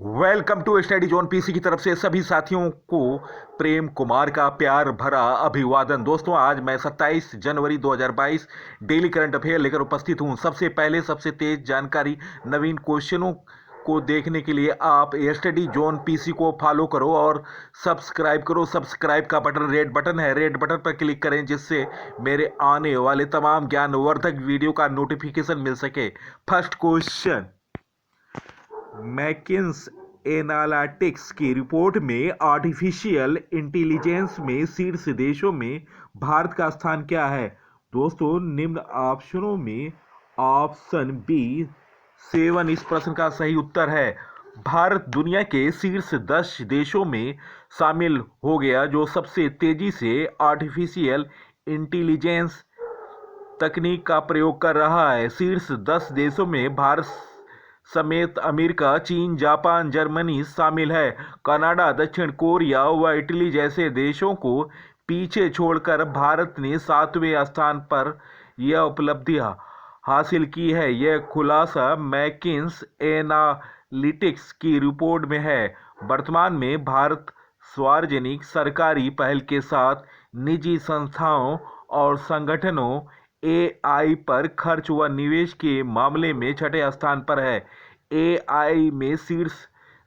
Welcome to study zone PC की तरफ से सभी साथियों को प्रेम कुमार का प्यार भरा अभिवादन। दोस्तों, आज मैं 27 जनवरी 2022 डेली करंट अफेयर लेकर उपस्थित हूं। सबसे पहले सबसे तेज जानकारी, नवीन क्वेश्चनों को देखने के लिए आप स्टडी जोन पीसी को फॉलो करो और सब्सक्राइब करो। सब्सक्राइब का बटन रेड बटन है, रेड बटन पर क्लिक करें जिससे मेरे आने वाले तमाम ज्ञानवर्धक वीडियो का नोटिफिकेशन मिल सके। फर्स्ट क्वेश्चन, मैकिन्स एनालिटिक्स की रिपोर्ट में आर्टिफिशियल इंटेलिजेंस में शीर्ष देशों में भारत का स्थान क्या है? दोस्तों, निम्न ऑप्शनों में ऑप्शन बी 7 इस प्रश्न का सही उत्तर है। भारत दुनिया के शीर्ष 10 देशों में शामिल हो गया जो सबसे तेजी से आर्टिफिशियल इंटेलिजेंस तकनीक का प्रयोग कर रहा है। शीर्ष 10 देशों में भारत समेत अमेरिका, चीन, जापान, जर्मनी शामिल है। कनाडा, दक्षिण कोरिया व इटली जैसे देशों को पीछे छोड़कर भारत ने 7वें स्थान पर यह उपलब्धि हासिल की है। यह खुलासा मैकिन्स एनालिटिक्स की रिपोर्ट में है। वर्तमान में भारत सार्वजनिक सरकारी पहल के साथ निजी संस्थाओं और संगठनों एआई पर खर्च व निवेश के मामले में छठे स्थान पर है। एआई में शीर्ष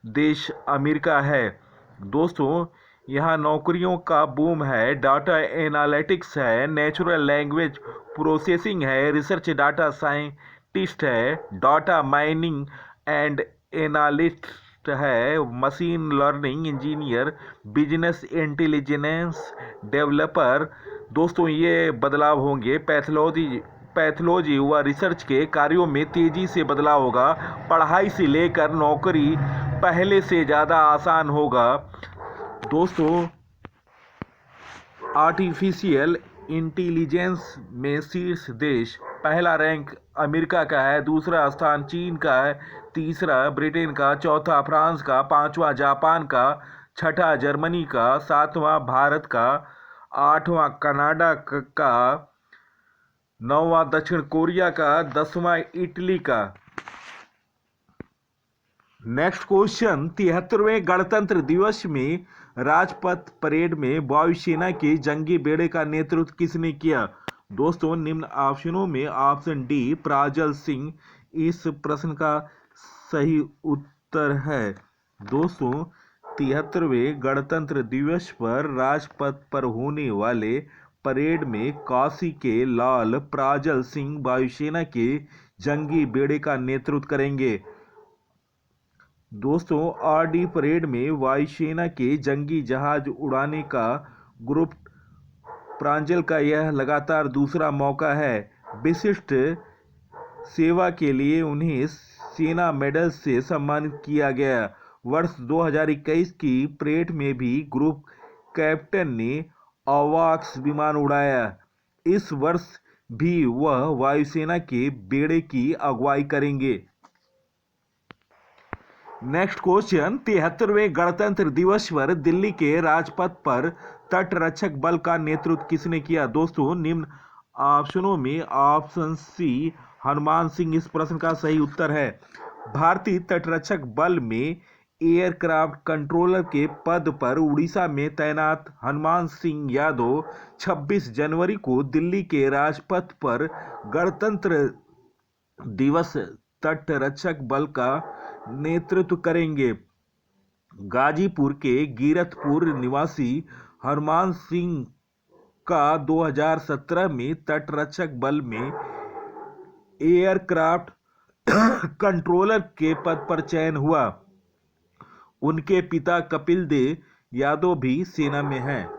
देश अमेरिका है। दोस्तों, यहाँ नौकरियों का बूम है। डाटा एनालिटिक्स है, नेचुरल लैंग्वेज प्रोसेसिंग है, रिसर्च डाटा साइंटिस्ट है, डाटा माइनिंग एंड एनालिस्ट है, machine learning engineer, business intelligence developer. दोस्तों, ये बदलाव होंगे। पैथोलॉजी व रिसर्च के कार्यों में तेजी से बदलाव होगा। पढ़ाई से लेकर नौकरी पहले से ज़्यादा आसान होगा। दोस्तों, आर्टिफिशियल इंटेलिजेंस में शीर्ष देश, पहला रैंक अमेरिका का है, दूसरा स्थान चीन का है, तीसरा ब्रिटेन का, चौथा फ्रांस का, पांचवा जापान का, छठा जर्मनी का, सातवां भारत का, आठवां कनाडा का, नौवां दक्षिण कोरिया का, 10वां इटली का। नेक्स्ट क्वेश्चन, 73वें गणतंत्र दिवस में राजपथ परेड में वायुसेना के जंगी बेड़े का नेतृत्व किसने किया? दोस्तों, निम्न ऑप्शनों में ऑप्शन डी प्राजल सिंह इस प्रश्न का सही उत्तर है। दोस्तों, 73वें गणतंत्र दिवस पर राजपथ पर होने वाले परेड में काशी के लाल प्राजल सिंह वायुसेना के जंगी बेड़े का नेतृत्व करेंगे। दोस्तों, आरडी परेड में वायुसेना के जंगी जहाज उड़ाने का ग्रुप प्रांजल का यह लगातार दूसरा मौका है। विशिष्ट सेवा के लिए उन्हें सेना मेडल से सम्मानित किया गया। वर्ष 2021 की परेड में भी ग्रुप कैप्टन ने अवाक्स विमान उड़ाया। इस वर्ष भी वह वायुसेना के बेड़े की अगुवाई करेंगे। नेक्स्ट क्वेश्चन, 73वें गणतंत्र दिवस पर दिल्ली के राजपथ पर तटरक्षक बल का नेतृत्व किसने किया? दोस्तों, निम्न ऑप्शनों में ऑप्शन सी हनुमान सिंह इस प्रश्न का सही उत्तर है। भारतीय तटरक्षक बल में एयरक्राफ्ट कंट्रोलर के पद पर उड़ीसा में तैनात हनुमान सिंह यादव 26 जनवरी को दिल्ली के राजपथ पर गणतंत्र दिवस तटरक्षक बल का नेतृत्व करेंगे। गाजीपुर के गिरतपुर निवासी हनुमान सिंह का 2017 में तटरक्षक बल में एयरक्राफ्ट कंट्रोलर के पद पर चयन हुआ। उनके पिता कपिल देव यादव भी सेना में हैं।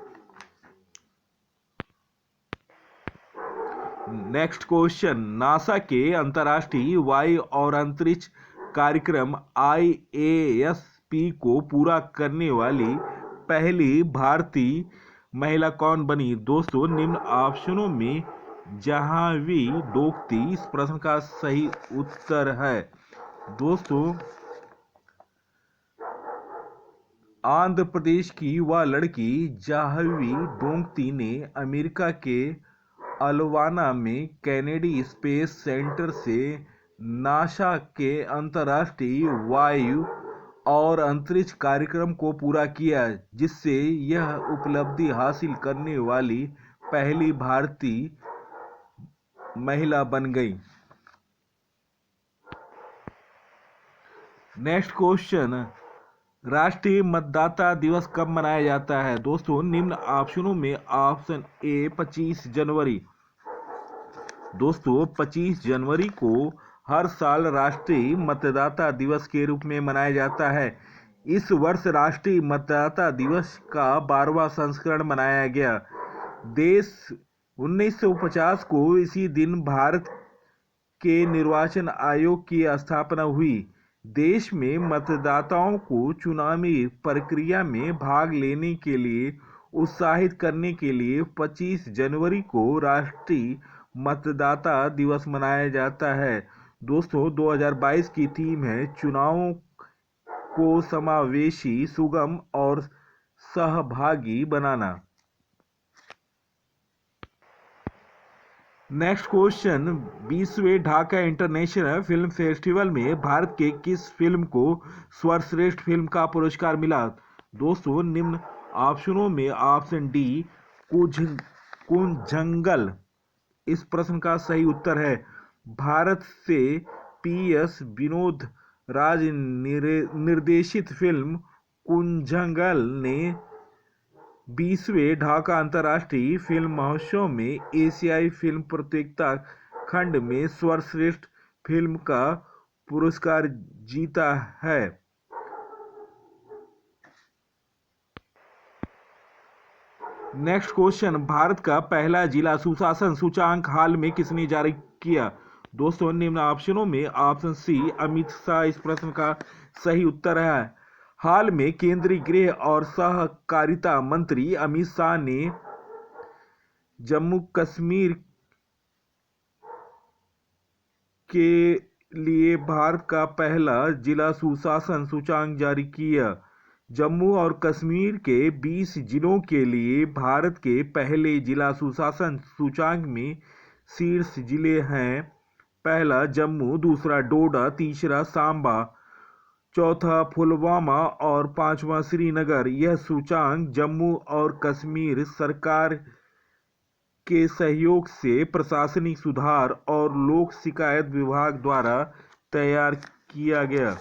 नेक्स्ट क्वेश्चन, नासा के अंतर्राष्ट्रीय वायु और अंतरिक्ष कार्यक्रम IASP को पूरा करने वाली पहली भारतीय महिला कौन बनी? दोस्तों, निम्न ऑप्शनों में जाह्नवी डोकती इस प्रश्न का सही उत्तर है। दोस्तों, आंध्र प्रदेश की वह लड़की जाह्नवी डोकती ने अमेरिका के अलाबामा में केनेडी स्पेस सेंटर से नासा के अंतर्राष्ट्रीय वायु और अंतरिक्ष कार्यक्रम को पूरा किया, जिससे यह उपलब्धि हासिल करने वाली पहली भारतीय महिला बन गई। नेक्स्ट क्वेश्चन, राष्ट्रीय मतदाता दिवस कब मनाया जाता है? दोस्तों निम्न ऑप्शनों में ऑप्शन ए 25 जनवरी। दोस्तों 25 जनवरी को हर साल राष्ट्रीय मतदाता दिवस के रूप में मनाया जाता है। इस वर्ष राष्ट्रीय मतदाता दिवस का 12वां संस्करण मनाया गया। देश 1950 को इसी दिन भारत के निर्वाचन आयोग की स्थापना हुई। देश में मतदाताओं को चुनावी प्रक्रिया में भाग लेने के लिए उत्साहित करने के लिए 25 जनवरी को राष्ट्रीय मतदाता दिवस मनाया जाता है। दोस्तों 2022 की थीम है चुनावों को समावेशी, सुगम और सहभागी बनाना। नेक्स्ट क्वेश्चन, 20वें ढाका इंटरनेशनल फिल्म फेस्टिवल में भारत के किस फिल्म को सर्वश्रेष्ठ फिल्म का पुरस्कार मिला? दोस्तों निम्न ऑप्शनों में ऑप्शन डी कुंजंगल इस प्रश्न का सही उत्तर है। भारत से PS विनोद राज निर्देशित फिल्म कुंजंगल ने 20वें ढाका अंतर्राष्ट्रीय फिल्म महोत्सव में एशियाई फिल्म प्रतियोगिता खंड में सर्वश्रेष्ठ फिल्म का पुरस्कार जीता है। नेक्स्ट क्वेश्चन, भारत का पहला जिला सुशासन सूचांक हाल में किसने जारी किया? दोस्तों निम्न ऑप्शनों में ऑप्शन सी अमित शाह इस प्रश्न का सही उत्तर है। हाल में केंद्रीय गृह और सहकारिता मंत्री अमित शाह ने जम्मू कश्मीर के लिए भारत का पहला जिला सुशासन सूचांक जारी किया। जम्मू और कश्मीर के 20 जिलों के लिए भारत के पहले जिला सुशासन सूचांक में शीर्ष जिले हैं। पहला जम्मू, दूसरा डोडा, तीसरा सांबा, चौथा पुलवामा और पांचवा श्रीनगर। यह सूचांक जम्मू और कश्मीर सरकार के सहयोग से प्रशासनिक सुधार और लोक शिकायत विभाग द्वारा तैयार किया गया।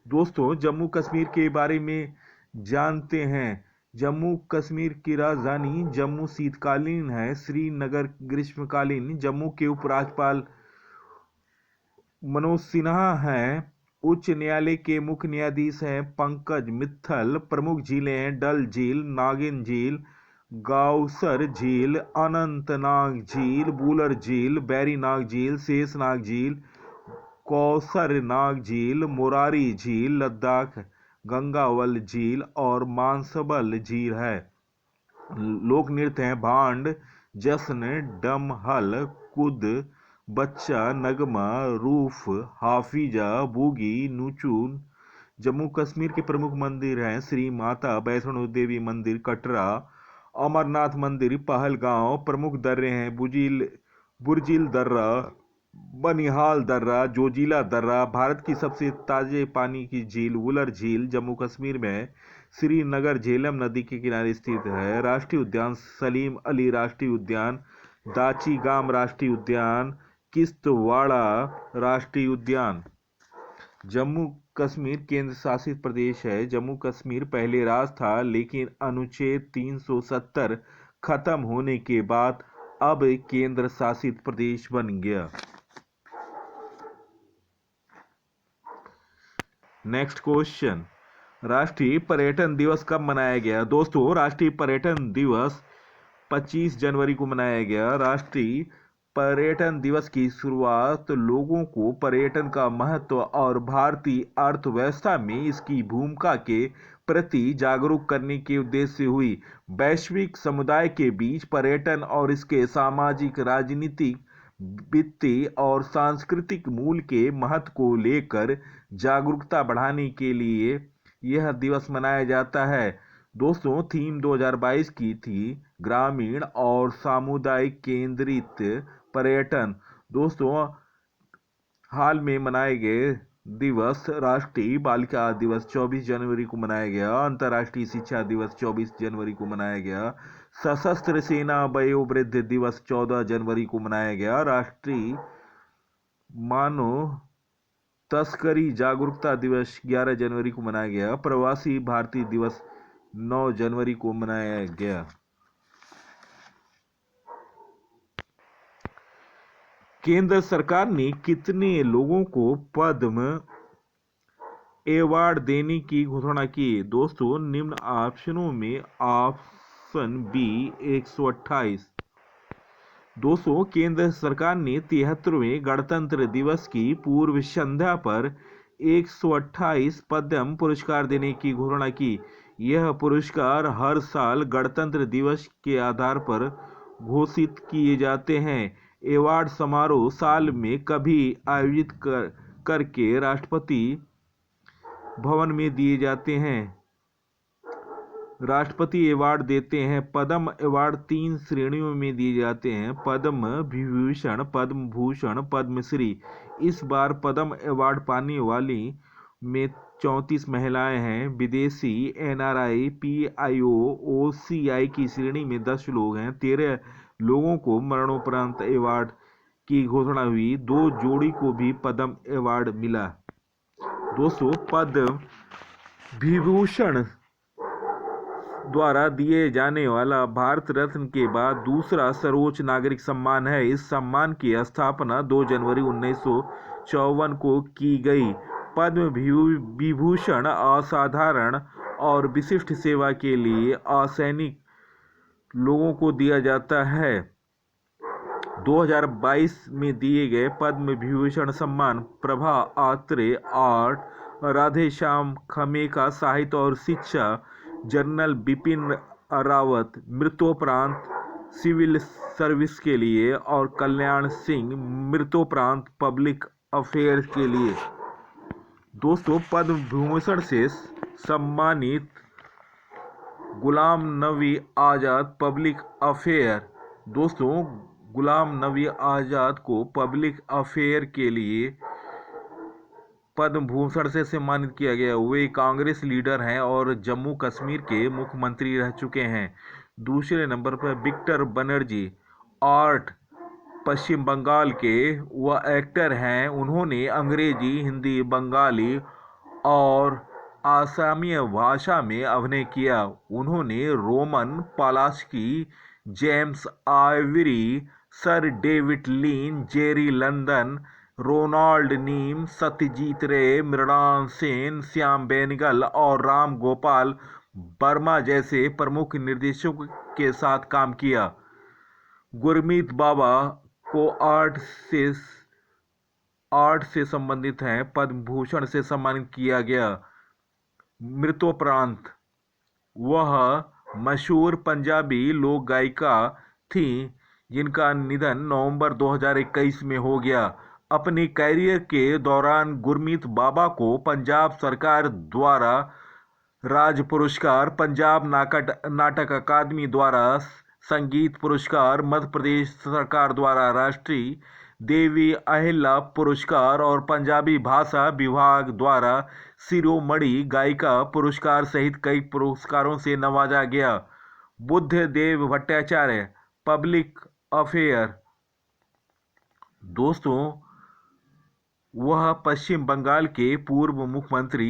दोस्तों जम्मू कश्मीर के बारे में जानते हैं। जम्मू कश्मीर की राजधानी जम्मू शीतकालीन है, श्रीनगर ग्रीष्मकालीन। जम्मू के उपराज्यपाल मनोज सिन्हा हैं। उच्च न्यायालय के मुख्य न्यायाधीश हैं पंकज मित्तल। प्रमुख झीलें हैं डल झील, नागिन झील, गावसर झील, अनंतनाग झील, बुलर झील, बैरीनाग झील, शेषनाग झील, कौसरनाग झील, मोरारी झील, लद्दाख गंगावल झील और मानसबल झील है। लोक नृत्य हैं भांड, जश्न, डमहल, कुद, बच्चा, नगमा, रूफ, हाफिजा, बूगी, नुचून। जम्मू कश्मीर के प्रमुख मंदिर हैं श्री माता वैष्णो देवी मंदिर कटरा, अमरनाथ मंदिर पहलगांव। प्रमुख दर्रे हैं बुर्जिल दर्रा, बनिहाल दर्रा, जोजिला दर्रा। भारत की सबसे ताजे पानी की झील वुलर झील जम्मू कश्मीर में श्रीनगर झेलम नदी के किनारे स्थित है। राष्ट्रीय उद्यान सलीम अली राष्ट्रीय उद्यान, दाचीगाम राष्ट्रीय उद्यान, किश्तवाड़ा राष्ट्रीय उद्यान। जम्मू कश्मीर केंद्र शासित प्रदेश है। जम्मू कश्मीर पहले राज्य था, लेकिन अनुच्छेद 370 खत्म होने के बाद अब केंद्र शासित प्रदेश बन गया। नेक्स्ट क्वेश्चन, राष्ट्रीय पर्यटन दिवस कब मनाया गया? दोस्तों राष्ट्रीय पर्यटन दिवस 25 जनवरी को मनाया गया। राष्ट्रीय पर्यटन दिवस की शुरुआत लोगों को पर्यटन का महत्व और भारतीय अर्थव्यवस्था में इसकी भूमिका के प्रति जागरूक करने के उद्देश्य से हुई। वैश्विक समुदाय के बीच पर्यटन और इसके सामाजिक, राजनीतिक, वित्तीय और सांस्कृतिक मूल्य के महत्व को लेकर जागरूकता बढ़ाने के लिए यह दिवस मनाया जाता है। दोस्तों थीम 2022 की थी ग्रामीण और सामुदायिक केंद्रित पर्यटन। दोस्तों हाल में मनाए गए दिवस, राष्ट्रीय बालिका दिवस 24 जनवरी को मनाया गया। अंतर्राष्ट्रीय शिक्षा दिवस 24 जनवरी को मनाया गया। सशस्त्र सेना वयोवृद्ध दिवस 14 जनवरी को मनाया गया। राष्ट्रीय मानव तस्करी जागरूकता दिवस 11 जनवरी को मनाया गया। प्रवासी भारतीय दिवस 9 जनवरी को मनाया गया। केंद्र सरकार ने कितने लोगों को पद्म अवार्ड देने की घोषणा की? दोस्तों, निम्न ऑप्शनों में ऑप्शन बी 128। दोस्तों, केंद्र सरकार ने 73वें गणतंत्र दिवस की पूर्व संध्या पर 128 पद्म पुरस्कार देने की घोषणा की। यह पुरस्कार हर साल गणतंत्र दिवस के आधार पर घोषित किए जाते हैं। अवार्ड समारोह साल में कभी आयोजित करके राष्ट्रपति भवन में दिए जाते हैं। राष्ट्रपति अवार्ड देते हैं। पद्म अवार्ड 3 श्रेणियों में दिए जाते हैं: पद्म विभूषण, पद्म भूषण, पद्मश्री। इस बार पद्म अवार्ड पाने वाली में 34 महिलाएं हैं। विदेशी एनआरआई, पीआईओ, ओसीआई की श्रेणी में 10 लोग हैं। 13 लोगों को मरणोपरांत अवार्ड की घोषणा हुई। 2 जोड़ी को भी पद्म अवार्ड मिला। दोस्तों, पद्म विभूषण द्वारा दिए जाने वाला भारत रत्न के बाद दूसरा सर्वोच्च नागरिक सम्मान है। इस सम्मान की स्थापना 2 जनवरी 1954 को की गई। पद्म विभूषण असाधारण और विशिष्ट सेवा के लिए असैनिक लोगों को दिया जाता है। 2022 में दिए गए पद्म विभूषण सम्मान प्रभा आत्रे आर्ट, राधेश्याम खमेका साहित्य और शिक्षा, जनरल बिपिन रावत मृत्योपरांत सिविल सर्विस के लिए और कल्याण सिंह मृत्योपरांत पब्लिक अफेयर्स के लिए। दोस्तों, पद्म विभूषण से सम्मानित गुलाम नबी आज़ाद पब्लिक अफेयर। दोस्तों, गुलाम नबी आज़ाद को पब्लिक अफेयर के लिए पद्म भूषण से सम्मानित किया गया। वे कांग्रेस लीडर हैं और जम्मू कश्मीर के मुख्यमंत्री रह चुके हैं। दूसरे नंबर पर विक्टर बनर्जी, आर्ट, पश्चिम बंगाल के वह एक्टर हैं। उन्होंने अंग्रेजी, हिंदी, बंगाली और आसामी भाषा में अभिनय किया। उन्होंने Roman Polanski, James Ivory, sir David Lean, Jerry London, Ronald Neame, Satyajit Ray, Mrinal Sen, Shyam Benegal और राम गोपाल वर्मा जैसे प्रमुख निर्देशकों के साथ काम किया। गुरमीत बाबा को आर्ट से संबंधित हैं। पद्म भूषण से सम्मानित किया गया। मृत्योपरांत वह मशहूर पंजाबी लोक गायिका थी जिनका निधन नवंबर 2021 में हो गया। अपने कैरियर के दौरान गुरमीत बाबा को पंजाब सरकार द्वारा राज पुरस्कार, पंजाब नाटक अकादमी द्वारा संगीत पुरस्कार, मध्य प्रदेश सरकार द्वारा राष्ट्रीय देवी अहिल्या पुरस्कार और पंजाबी भाषा विभाग द्वारा शिरोमणि गायिका पुरस्कार सहित कई पुरस्कारों से नवाजा गया। बुद्ध देव भट्टाचार्य पब्लिक अफेयर। दोस्तों, वह पश्चिम बंगाल के पूर्व मुख्यमंत्री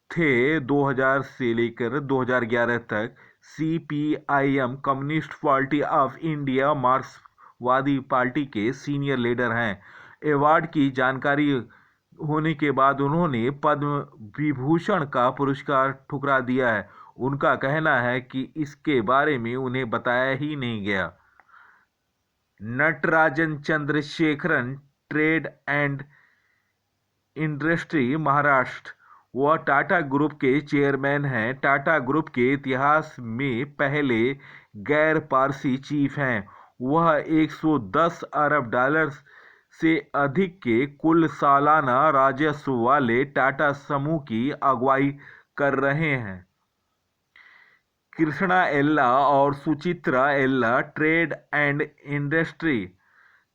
थे। 2000 से लेकर 2011 तक CPIM communist party of India मार्क्सवादी पार्टी के सीनियर लीडर हैं। अवार्ड की जानकारी होने के बाद उन्होंने पद्म विभूषण का पुरस्कार ठुकरा दिया है। उनका कहना है कि इसके बारे में उन्हें बताया ही नहीं गया। Natarajan Chandrasekaran, trade and industry, Maharashtra. वह टाटा ग्रुप के चेयरमैन हैं। टाटा ग्रुप के इतिहास में पहले गैर पारसी चीफ हैं। वह 110 अरब डॉलर से अधिक के कुल सालाना राजस्व वाले टाटा समूह की अगुवाई कर रहे हैं। कृष्णा एल्ला और Suchitra Ella, trade and industry,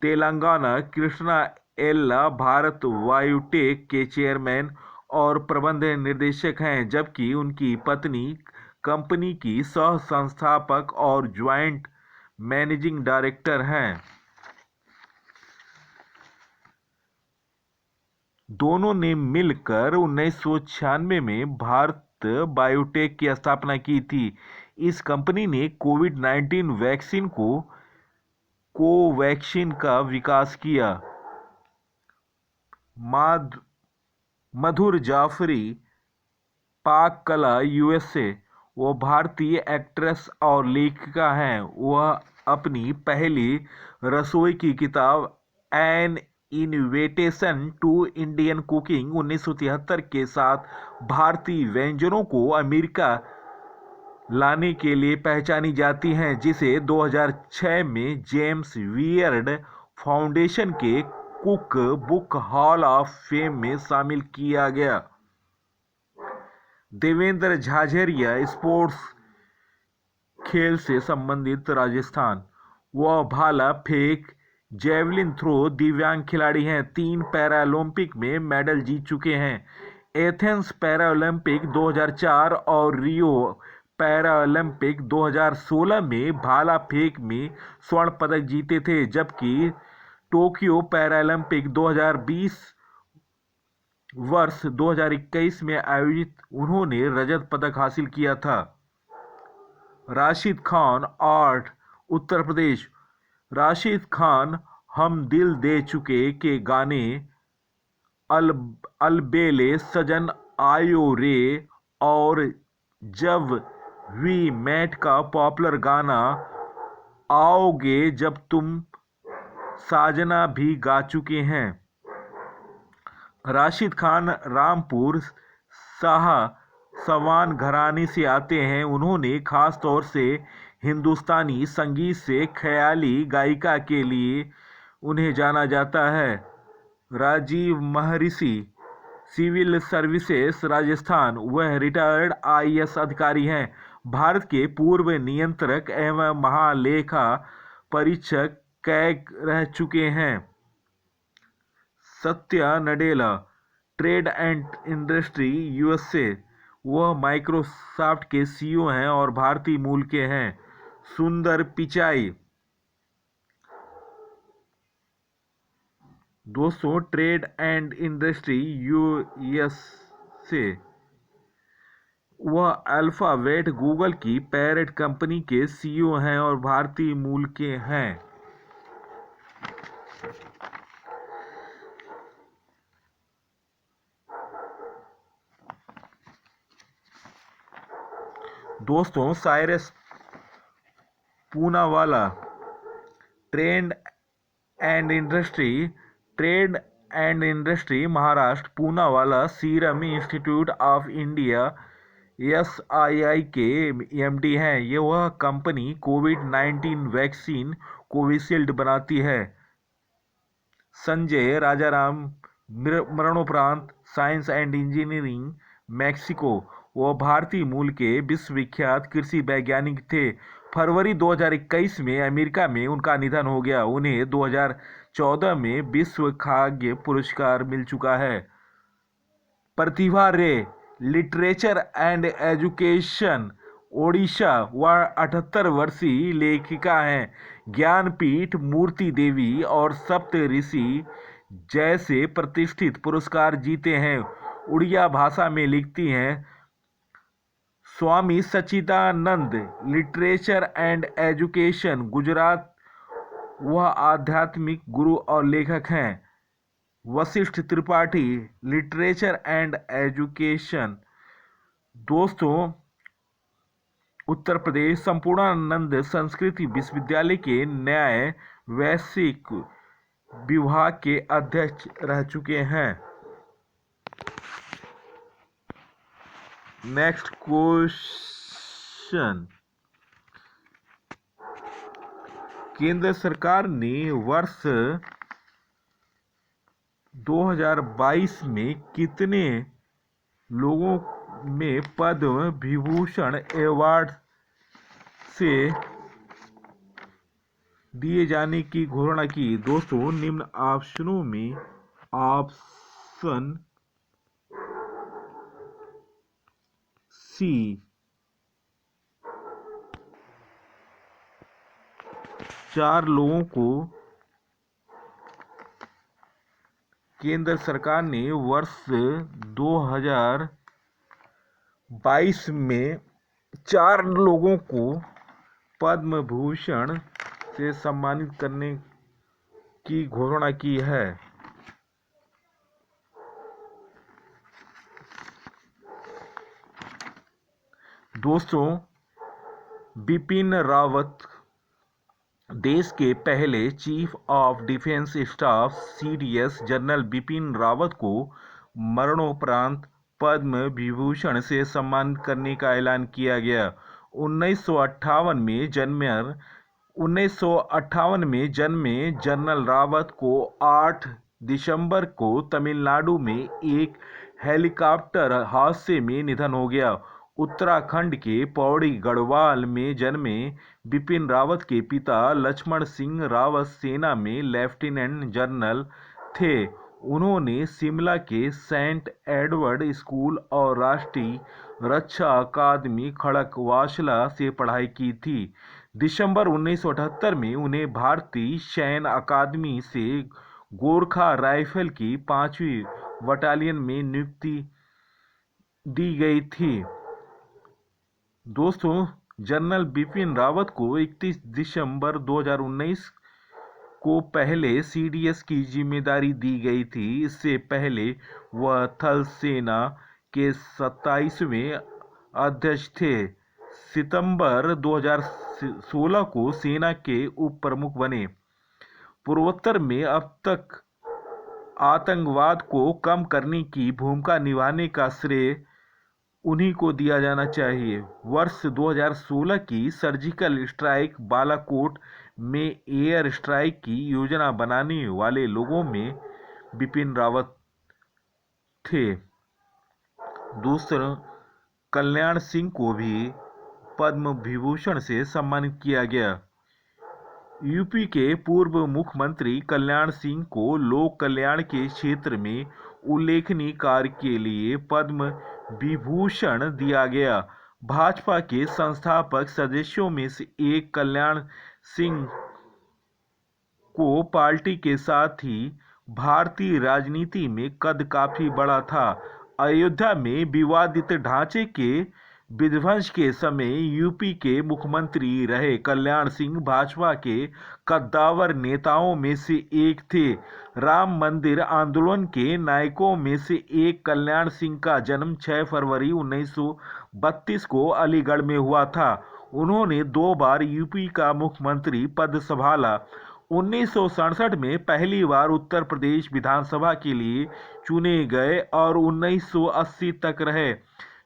Telangana. Krishna Ella Bharat biotech के चेयरमैन और प्रबंध निर्देशक हैं, जबकि उनकी पत्नी कंपनी की सह संस्थापक और ज्वाइंट मैनेजिंग डायरेक्टर हैं। दोनों ने मिलकर 1996 में भारत बायोटेक की स्थापना की थी। इस कंपनी ने कोविड-19 वैक्सीन कोवैक्सीन का विकास किया। मधुर जाफरी, पाक कला, यूएसए। वो भारतीय एक्ट्रेस और लेखिका हैं। वह अपनी पहली रसोई की किताब an invitation to Indian cooking 1973 के साथ भारतीय व्यंजनों को अमेरिका लाने के लिए पहचानी जाती हैं, जिसे 2006 में जेम्स वियर्ड फाउंडेशन के cook book hall of fame में शामिल किया गया। देवेंद्र झाझरिया, स्पोर्ट्स खेल से संबंधित राजस्थान। वह भाला फेंक, जेवलिन थ्रो दिव्यांग खिलाड़ी हैं। 3 पैरालंपिक में मेडल जीत चुके हैं। एथेंस पैरालंपिक 2004 और रियो पैरालंपिक 2016 में भाला फेंक में स्वर्ण पदक जीते थे, जबकि टोक्यो पैरालंपिक 2020 वर्ष 2021 में आयोजित उन्होंने रजत पदक हासिल किया था। राशिद खान, आर्ट, उत्तर प्रदेश। राशिद खान हम दिल दे चुके के गाने अलबेले सजन आयो रे और जब वी मेट का पॉपुलर गाना आओगे जब तुम साजना भी गा चुके हैं। राशिद खान रामपुर शाह सवान घराने से आते हैं। उन्होंने खास तौर से हिंदुस्तानी संगीत से ख्याली गायिका के लिए उन्हें जाना जाता है। राजीव महर्षि, सिविल सर्विसेज राजस्थान। वह रिटायर्ड आईएएस अधिकारी हैं। भारत के पूर्व नियंत्रक एवं महालेखा परीक्षक कैग रह चुके हैं। Satya Nadella, trade and industry, USA. वह माइक्रोसॉफ्ट के सीईओ हैं और भारतीय मूल के हैं। सुंदर पिचाई। दोस्तों, ट्रेड एंड इंडस्ट्री, यूएसए। वह अल्फाबेट गूगल की पैरेंट कंपनी के सीईओ हैं और भारतीय मूल के हैं। दोस्तों, Cyrus Poonawalla, trade and industry Maharashtra, Poonawalla serum institute of India SII के एमडी हैं। ये वह कंपनी कोविड-19 वैक्सीन कोविशील्ड बनाती है। संजय राजाराम, मरणोपरांत, साइंस एंड इंजीनियरिंग, मैक्सिको। वो भारतीय मूल के विश्वविख्यात कृषि वैज्ञानिक थे। फरवरी 2021 में अमेरिका में उनका निधन हो गया। उन्हें 2014 में विश्व खाद्य पुरस्कार मिल चुका है। प्रतिभा रे, लिटरेचर एंड एजुकेशन, ओडिशा। वह 78 वर्षीय लेखिका हैं। ज्ञानपीठ, मूर्ति देवी और सप्त ऋषि जैसे प्रतिष्ठित पुरस्कार जीते हैं। उड़िया भाषा में लिखती हैं। स्वामी सच्चिदानंद, लिटरेचर एंड एजुकेशन, गुजरात। वह आध्यात्मिक गुरु और लेखक हैं। Vashishtha Tripathi, literature and education. दोस्तों, उत्तर प्रदेश संपूर्णानंद संस्कृति विश्वविद्यालय के न्याय वैश्विक विभाग के अध्यक्ष रह चुके हैं। Next question. केंद्र सरकार ने वर्ष 2022 में कितने लोगों में पद्म विभूषण अवार्ड से दिए जाने की घोषणा की। दोस्तों निम्न ऑप्शनों में ऑप्शन सी 4 लोगों को केंद्र सरकार ने वर्ष 2022 में 4 लोगों को पद्म भूषण से सम्मानित करने की घोषणा की है। दोस्तों बिपिन रावत देश के पहले chief of defence staff CDS general Bipin Rawat को मरणोपरांत पद्म विभूषण से सम्मानित करने का ऐलान किया गया। 1958 में जन्मे जनरल रावत को 8 दिसंबर को तमिलनाडु में एक हेलीकॉप्टर हादसे में निधन हो गया। उत्तराखंड के पौड़ी गढ़वाल में जन्मे बिपिन रावत के पिता लक्ष्मण सिंह रावत सेना में लेफ्टिनेंट जनरल थे। उन्होंने शिमला के सेंट एडवर्ड स्कूल और राष्ट्रीय रक्षा अकादमी खड़कवासला से पढ़ाई की थी। दिसंबर 1978 में उन्हें भारतीय सैन्य अकादमी से गोरखा राइफल की 5वीं बटालियन में नियुक्ति दी गई थी। दोस्तों जनरल बिपिन रावत को 31 दिसंबर 2019 को पहले सीडीएस की जिम्मेदारी दी गई थी। इससे पहले वह थल सेना के 27वें अध्यक्ष थे। सितंबर 2016 को सेना के उप प्रमुख बने। पूर्वोत्तर में अब तक आतंकवाद को कम करने की भूमिका निभाने का श्रेय उन्हीं को दिया जाना चाहिए। वर्ष 2016 की सर्जिकल स्ट्राइक बालाकोट में एयर स्ट्राइक की योजना बनाने वाले लोगों में बिपिन रावत थे। दूसरा कल्याण सिंह को भी पद्म विभूषण से सम्मानित किया गया। यूपी के पूर्व मुख्यमंत्री कल्याण सिंह को लोक कल्याण के क्षेत्र में उल्लेखनीय कार्य के लिए पद्म विभूषण दिया गया। भाजपा के संस्थापक सदस्यों में से एक कल्याण सिंह को पार्टी के साथ ही भारतीय राजनीति में कद काफी बड़ा था। अयोध्या में विवादित ढांचे के विध्वंस के समय यूपी के मुख्यमंत्री रहे कल्याण सिंह भाजपा के कद्दावर नेताओं में से एक थे। राम मंदिर आंदोलन के नायकों में से एक कल्याण सिंह का जन्म 6 फरवरी 1932 को अलीगढ़ में हुआ था। उन्होंने 2 बार यूपी का मुख्यमंत्री पद संभाला। 1967 में पहली बार उत्तर प्रदेश विधानसभा के लिए चुने गए और 1980 तक रहे।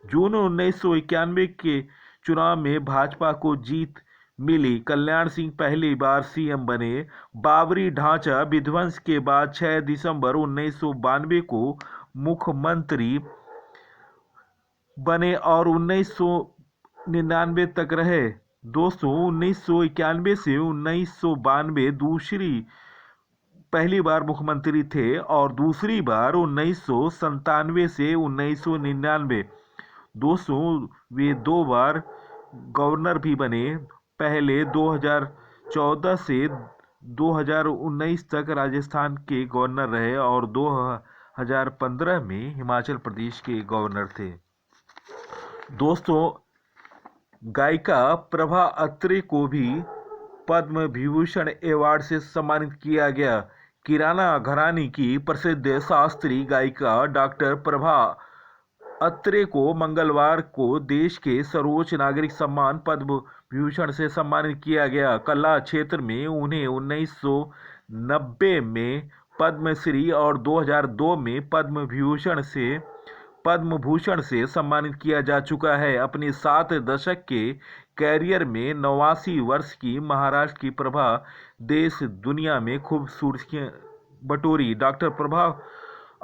जून 1991 के चुनाव में भाजपा को जीत मिली। कल्याण सिंह पहली बार सीएम बने। बाबरी ढांचा विध्वंस के बाद 6 दिसंबर 1992 को मुख्यमंत्री बने और 1999 तक रहे। दोस्तों 1991 से 1992 पहली बार मुख्यमंत्री थे और दूसरी बार 1997 से 1999। दोस्तों वे 2 बार गवर्नर भी बने। पहले 2014 से 2019 तक राजस्थान के गवर्नर रहे और 2015 में हिमाचल प्रदेश के गवर्नर थे। दोस्तों गायिका प्रभा अत्रे को भी पद्म विभूषण अवार्ड से सम्मानित किया गया। किराना घराने की प्रसिद्ध शास्त्रीय गायिका डॉक्टर प्रभा अत्रे को मंगलवार को देश के सर्वोच्च नागरिक सम्मान पद्म विभूषण से सम्मानित किया गया। कला क्षेत्र में उन्हें 1990 में पद्मश्री और 2002 में पद्म भूषण से सम्मानित किया जा चुका है। अपने 7 दशक के कैरियर में 89 वर्ष की महाराष्ट्र की प्रभा देश दुनिया में खूब सुर्खियां बटोरी। डॉक्टर प्रभा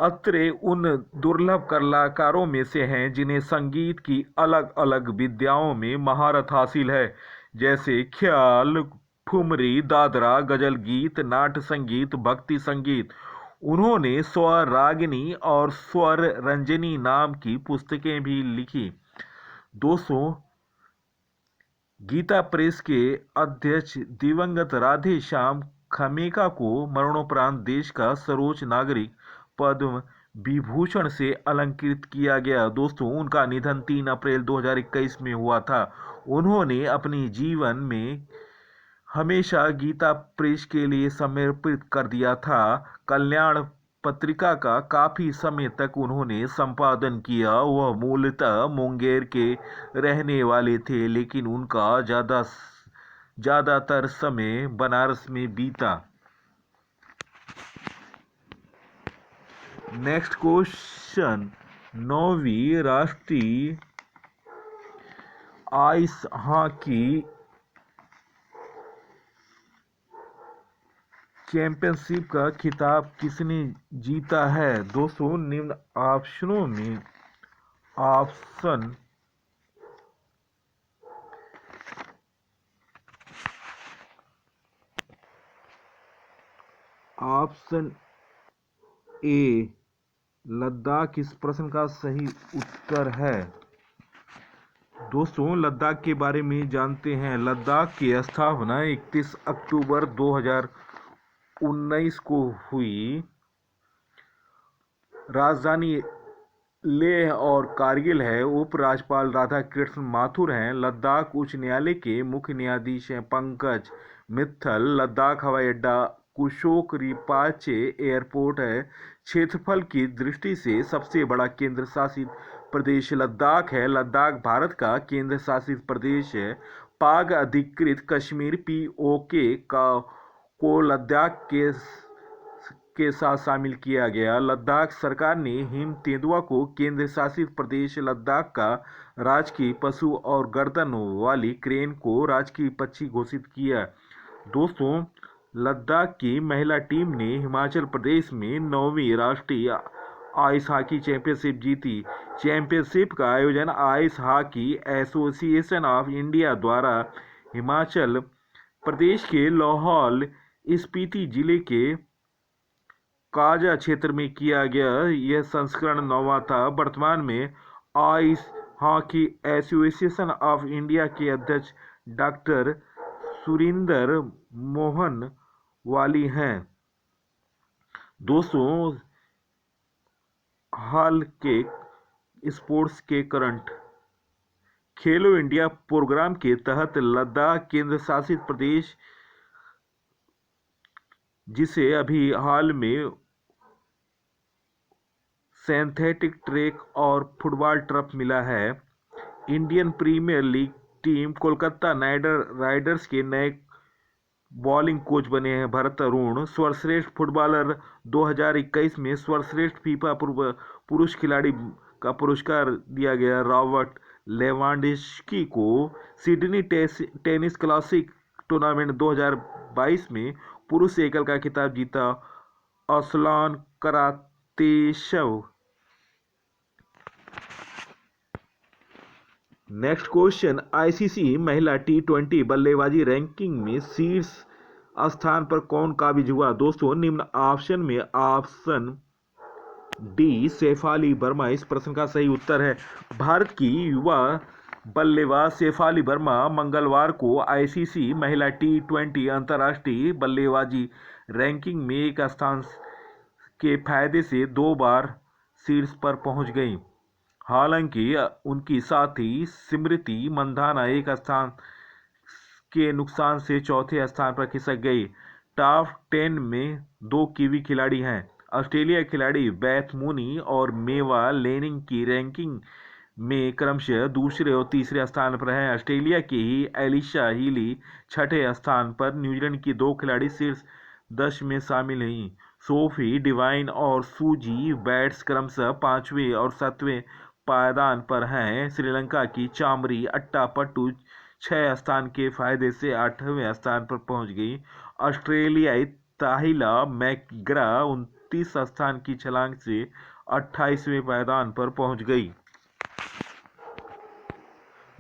अत्रे उन दुर्लभ कलाकारों में से हैं जिन्हें संगीत की अलग अलग विधाओं में महारत हासिल है, जैसे ख्याल, ठुमरी, दादरा, गजल गीत, नाट्य संगीत, भक्ति संगीत। उन्होंने स्वर रागिनी और स्वर रंजनी नाम की पुस्तकें भी लिखी। दोस्तों, गीता प्रेस के अध्यक्ष दिवंगत राधे श्याम खमेका को मरणोपरांत देश का सर्वोच्च नागरिक पद्म विभूषण से अलंकृत किया गया। दोस्तों, उनका निधन 3 अप्रैल 2021 में हुआ था। उन्होंने अपने जीवन में हमेशा गीता प्रेस के लिए समर्पित कर दिया था। कल्याण पत्रिका का काफी समय तक उन्होंने संपादन किया। वह मूलतः मुंगेर के रहने वाले थे, लेकिन उनका ज्यादातर समय बनारस में बीता। नेक्स्ट क्वेश्चन, 9वीं राष्ट्रीय आइस हॉकी चैंपियनशिप का खिताब किसने जीता है? दोस्तों, निम्न ऑप्शनों में ऑप्शन ए लद्दाख इस प्रश्न का सही उत्तर है। दोस्तों, लद्दाख के बारे में जानते हैं। लद्दाख की स्थापना 31 अक्टूबर 2019 को हुई। राजधानी लेह और कारगिल है। उपराज्यपाल राधा कृष्ण माथुर हैं। लद्दाख उच्च न्यायालय के मुख्य न्यायाधीश हैं पंकज मित्तल। लद्दाख हवाई अड्डा कुशोक रिपाचे एयरपोर्ट है। क्षेत्रफल की दृष्टि से सबसे बड़ा केंद्र शासित प्रदेश लद्दाख है। लद्दाख भारत का केंद्र शासित प्रदेश है। पाक अधिकृत कश्मीर पीओके को लद्दाख के साथ शामिल किया गया। लद्दाख सरकार ने हिम तेंदुआ को केंद्र शासित प्रदेश लद्दाख का राजकीय पशु और गर्दन वाली क्रेन को राजकीय पक्षी घोषित किया। दोस्तों, लद्दाख की महिला टीम ने हिमाचल प्रदेश में 9वीं राष्ट्रीय आइस हॉकी चैंपियनशिप जीती। चैंपियनशिप का आयोजन ice hockey association of India द्वारा हिमाचल प्रदेश के लाहौल स्पीति जिले के काजा क्षेत्र में किया गया। यह संस्करण 9वां था। वर्तमान में ice hockey association of India के अध्यक्ष डॉक्टर सुरिंदर मोहन वाली हैं। दोस्तों, हाल के स्पोर्ट्स के करंट, खेलो इंडिया प्रोग्राम के तहत लद्दाख केंद्र शासित प्रदेश, जिसे अभी हाल में सिंथेटिक ट्रैक और फुटबॉल टर्फ मिला है। Indian Premier League team Kolkata Knight Riders के नए बॉलिंग कोच बने हैं भरत अरुण। सर्वश्रेष्ठ फुटबॉलर 2021 में सर्वश्रेष्ठ फीफा पुरुष खिलाड़ी का पुरस्कार दिया गया। रॉबर्ट लेवांडोव्स्की को सिडनी टेनिस क्लासिक टूर्नामेंट 2022 में पुरुष एकल का खिताब जीता असलान करातेशव। नेक्स्ट क्वेश्चन, आईसीसी महिला टी20 बल्लेबाजी रैंकिंग में शीर्ष स्थान पर कौन काबिज हुआ? दोस्तों, निम्न ऑप्शन में ऑप्शन डी शेफाली वर्मा इस प्रश्न का सही उत्तर है। भारत की युवा बल्लेबाज शेफाली वर्मा मंगलवार को आईसीसी महिला टी20 अंतर्राष्ट्रीय बल्लेबाजी रैंकिंग में एक स्थान के फायदे से 2 बार शीर्ष पर पहुंच गई। हालांकि उनकी साथी स्मृति मंधाना एक स्थान के नुकसान से चौथे स्थान पर खिसक गई। टॉप 10 में 2 कीवी खिलाड़ी हैं। ऑस्ट्रेलिया खिलाड़ी बेथ मूनी और मेवा लेनिंग की रैंकिंग में क्रमशः दूसरे और तीसरे स्थान पर हैं। ऑस्ट्रेलिया की ही एलिशा हीली छठे स्थान पर। न्यूजीलैंड की 2 खिलाड़ी शीर्ष 10 में शामिल हुई। सोफी डिवाइन और सूजी बैट्स क्रमशः 5वें और 7वें पायदान पर हैं। श्रीलंका की चामरी अट्टापट्टू 6 स्थान के फायदे से 8वें स्थान पर पहुंच गई। ऑस्ट्रेलियाई ताहिला मैकग्रा 29 स्थान की छलांग से 28वें पायदान पर पहुंच गई।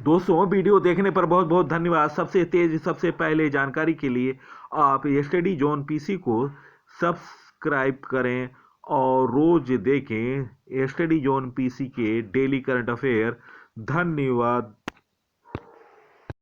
दोस्तों वीडियो देखने पर बहुत बहुत धन्यवाद। सबसे तेज सबसे पहले जानकारी के लिए आप स्टडी जोन पीसी को सब्सक्राइब करें और रोज देखें स्टडी जोन पीसी के डेली करंट अफेयर। धन्यवाद।